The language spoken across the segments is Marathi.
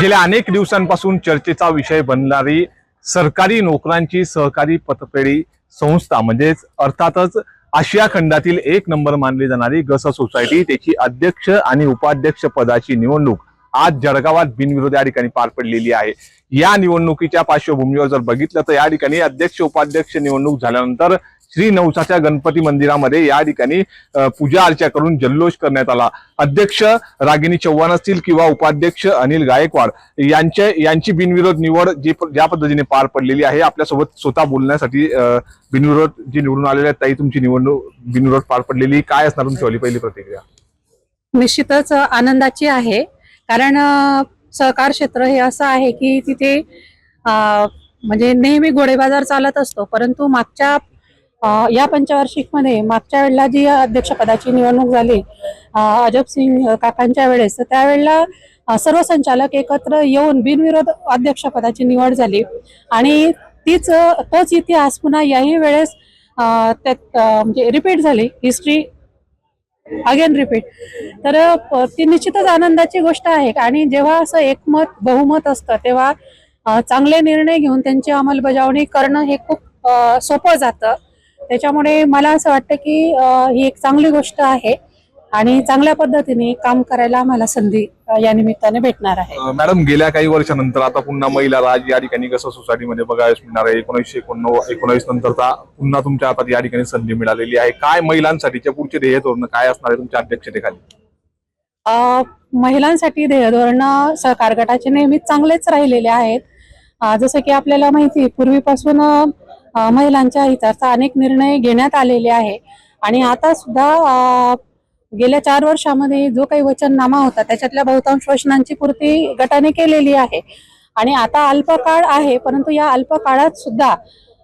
गेल्या अनेक दिवसांपासून चर्चेचा विषय बनणारी सरकारी नोकरांची सहकारी पतपेढी संस्था म्हणजेच अर्थातच आशिया खंडातील एक नंबर मानली जाणारी गस सोसायटी त्याची अध्यक्ष आणि उपाध्यक्ष पदाची निवडणूक आज जळगावात बिनविरोध या ठिकाणी पार पडलेली आहे। या निवडणुकीच्या पार्श्वभूमीवर जर बघितलं तर या ठिकाणी अध्यक्ष उपाध्यक्ष निवडणूक झाल्यानंतर श्री नवसाच्या गणपती मंदिरामध्ये या ठिकाणी पूजा अर्चा करून जल्लोष करण्यात आला। अध्यक्ष रागिनी चव्हाण असतील किंवा उपाध्यक्ष अनिल गायकवाड यांची बिनविरोध निवड ज्या पद्धतीने पार पडलेली आहे। आपल्यासोबत स्वतः बोलण्यासाठी बिनविरोध जी निवडून आलेल्या आहेत ताई, तुमची निवडणूक बिनविरोध पार पडलेली काय असणार तुमची पहिली प्रतिक्रिया? निश्चितच आनंदाची आहे, कारण सहकार क्षेत्र हे असं आहे की तिथे म्हणजे नेहमी घोडेबाजार चालत असतो, परंतु मागच्या या पंचवार्षिक मध्ये मागच्या वेळेला जी अध्यक्षपदाची निवडणूक झाली अजब सिंग काकांच्या वेळेस, तर त्यावेळेला सर्व संचालक एकत्र येऊन बिनविरोध अध्यक्षपदाची निवड झाली आणि तोच इतिहास पुन्हा याही वेळेस त्यात म्हणजे रिपीट झाली, हिस्ट्री अगेन रिपीट। तर ती निश्चितच आनंदाची गोष्ट आहे आणि जेव्हा असं एकमत बहुमत असतं तेव्हा चांगले निर्णय घेऊन त्यांची अंमलबजावणी करणं हे खूप सोपं जातं। त्याच्यामुळे मला असं वाटतं की ही एक चांगली गोष्ट आहे आणि चांगल्या पद्धतीने काम करायला आम्हाला संधी या निमित्ताने भेटणार आहे। मॅडम, गेल्या काही वर्षानंतर आता पुन्हा महिला राज या ठिकाणी गस सोसायटीमध्ये बघायला मिळणार आहे। 1919 नंतरचा पुन्हा तुमच्या हातात या ठिकाणी संधी मिळालेली आहे। काय महिलांसाठीच्या पुढचे ध्येय धोरण काय असणार आहे तुमच्या अध्यक्षतेखाली? महिलांसाठी ध्येय धोरण सहकार गटाचे नेहमीच चांगलेच राहिलेले आहेत। जसं की आपल्याला माहिती पूर्वीपासून महिलांच्या हिताचा अनेक निर्णय घेण्यात आलेले आहे आणि आता सुद्धा गेल्या 4 वर्षामध्ये जो काही वचननामा होता त्याच्यातल्या बहुतांश वचनांची पूर्ती गटाने केलेली आहे आणि आता अल्पकाळ आहे, परंतु या अल्पकाळात सुद्धा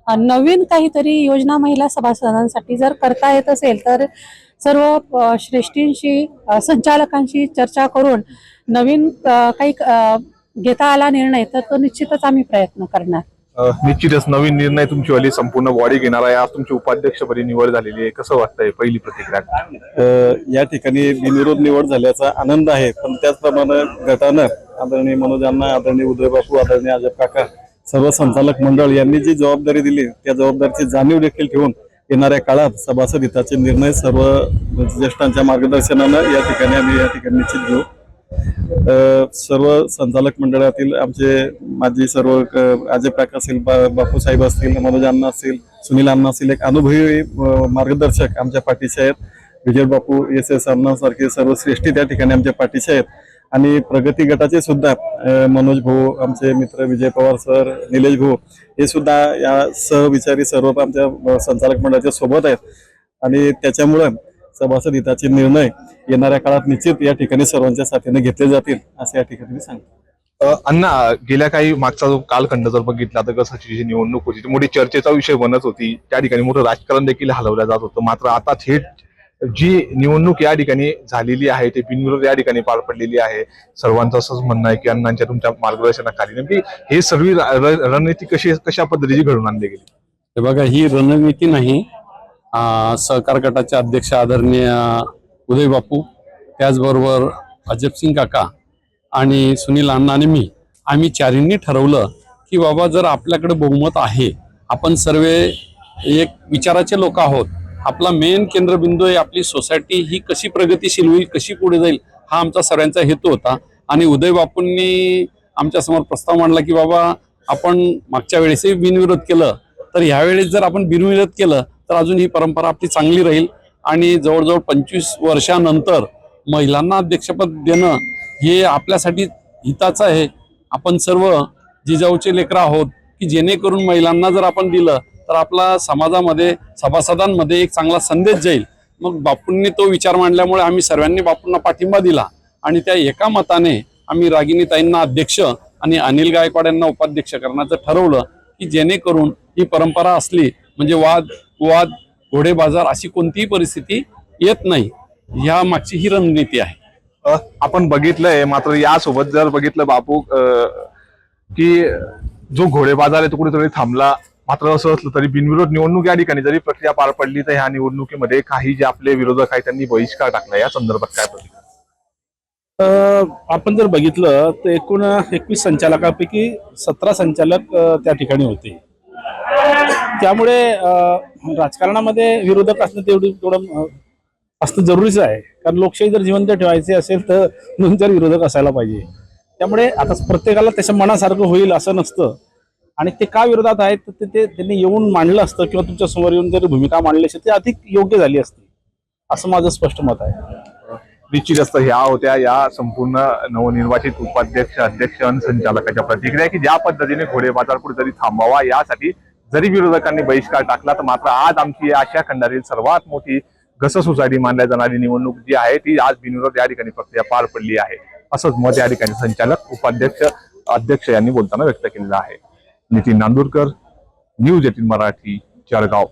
नवीन काहीतरी योजना महिला सभासदांसाठी जर करता येत असेल तर सर्व श्रेष्ठींशी संचालकांशी चर्चा करून नवीन काही घेता आला निर्णय तर तो निश्चितच आम्ही प्रयत्न करणार। निश्चितच नवीन निर्णय तुमची वाली संपूर्ण बॉडी घेणार आहे। आज तुमची उपाध्यक्षपदी निवड झालेली आहे, कसं वाटतंय पहिली प्रतिक्रिया? या ठिकाणी बिनविरोध निवड झाल्याचा आनंद आहे, पण त्याचप्रमाणे गटानं आदरणीय मनोजांना, आदरणीय उदय बापू, आदरणीय अजब काका, सर्व संचालक मंडळ यांनी जी जबाबदारी दिली त्या जबाबदारीची जाणीव देखील ठेवून येणाऱ्या काळात सभासद हिताचे निर्णय सर्व ज्येष्ठांच्या मार्गदर्शनानं या ठिकाणी निश्चित घेऊ। सर्व संचालक मंडळातील आमचे माझी सर्व अजय काका असतील, बापू साहेब असतील, मनोज अण्णा असतील, सुनील अण्णा असतील, एक अनुभवी मार्गदर्शक आमच्या पाठीशी आहेत। विजय बापू, एस अण्णा सारखे सर्व श्रेष्ठी त्या ठिकाणी आमच्या पाठीशी आहेत आणि प्रगती गटाचे सुद्धा मनोज भाऊ, आमचे मित्र विजय पवार सर, निलेश भाऊ हे सुद्धा या सहविचारी सर्व आमच्या संचालक मंडळाच्या सोबत आहेत आणि त्याच्यामुळे सभासद हिताचे निर्णय येणाऱ्या काळात निश्चित या ठिकाणी सर्वांच्या साथीने घेतले जातील असं या ठिकाणी मी सांगतो। अण्णा, गेल्या काही मागचा जो कालखंड जर बघितला तर गसाची जी निवडणूक होती ती मोठी चर्चेचा विषय बनत होती, त्या ठिकाणी मोठं राजकारण देखील हलवलं जात होतं। मात्र आता थेट जी निवडणूक या ठिकाणी झालेली आहे ते बिनविरोध या ठिकाणी पार पडलेली आहे। सर्वांचं असंच म्हणणं आहे की अण्णांच्या तुमच्या मार्गदर्शनाखाली नेमकी हे सर्व रणनीती कशा पद्धतीची घडून आणली गेली? हे बघा, ही रणनीती नाही, सहकार गटाचे अध्यक्ष आदरणीय उदय बापू, त्याचबरोबर अजब सिंग काका आणि सुनील अण्णा आणि मी आम्ही चारींनी ठरवलं की बाबा जर आपल्याकडे बहुमत आहे, आपण सर्व एक विचाराचे लोक आहोत, आपला मेन केंद्रबिंदू आहे आपली सोसायटी ही कशी प्रगतिशील होईल, कशी पुढे जाईल, हा आमचा सर्वांचा हेतू होता। आणि उदय बापूंनी आमच्या समोर प्रस्ताव मांडला की बाबा आपण मागच्या वेळेसही बिनविरोध केलं, तर ह्यावेळेस जर आपण बिनविरोध केलं तर अजून ही परंपरा आपली चांगली राहील आणि जवळजवळ 25 वर्षानंतर महिलांना अध्यक्षपद देणं हे आपल्यासाठी हिताचं आहे। आपण सर्व जिजाऊचे लेकरं आहोत की जेणेकरून महिलांना जर आपण दिलं तर आपला समाजामध्ये सभासदांमध्ये एक चांगला संदेश जाईल। मग बापूंनी तो विचार मांडल्यामुळे आम्ही सर्वांनी बापूंना पाठिंबा दिला आणि त्या एका मताने आम्ही रागिनीताईंना अध्यक्ष आणि अनिल गायकवाड यांना उपाध्यक्ष करण्याचं ठरवलं की जेणेकरून ही परंपरा असली म्हणजे वाद घोडेबाजार अशी कोणतीही परिस्थिती येत नाही, ह्या मागची ही रणनीती आहे। आपण बघितलंय, मात्र यासोबत जर बघितलं बापू की जो घोडेबाजार आहे तो कुठेतरी थांबला, मात्र असं असलं तरी बिनविरोध निवडणूक या ठिकाणी जरी प्रक्रिया पार पडली तर ह्या निवडणुकीमध्ये काही जे आपले विरोधक आहेत त्यांनी बहिष्कार टाकला, या संदर्भात काय प्रतिक्रिया? आपण जर बघितलं तर एकूण 21 संचालकांपैकी 17 संचालक त्या ठिकाणी होते. त्यामुळे राजकारणामध्ये विरोधक असणं तेवढं असणं जरुरीचं आहे. कारण लोकशाही जर जिवंत ठेवायची असेल तर 2-4 विरोधक असायला पाहिजे. त्यामुळे आता प्रत्येकाला त्याच्या मनासारखं होईल असं नसतं आणि ते का विरोधात आहेत तर ते त्यांनी येऊन मांडलं असतं किंवा तुमच्या समोर येऊन जर भूमिका मांडली असते ते अधिक योग्य झाली असती असं माझं स्पष्ट मत आहे. निश्चितच ह्या होत्या या संपूर्ण नवनिर्वाचित उपाध्यक्ष अध्यक्ष आणि संचालकाच्या प्रतिक्रिया की ज्या पद्धतीने घोडे बाजार कुठेतरी थांबावा यासाठी जरी विरोधकांनी बहिष्कार टाकला तर मात्र आज आमची आशिया खंडातील सर्वात मोठी घस सोसायटी मानल्या जाणारी निवडणूक जी आहे ती आज बिनविरोध या ठिकाणी प्रक्रिया पार पडली आहे असंच मत या ठिकाणी संचालक उपाध्यक्ष अध्यक्ष यांनी बोलताना व्यक्त केलेलं आहे. नितीन नांदुरकर, न्यूज 18 मराठी, जळगाव.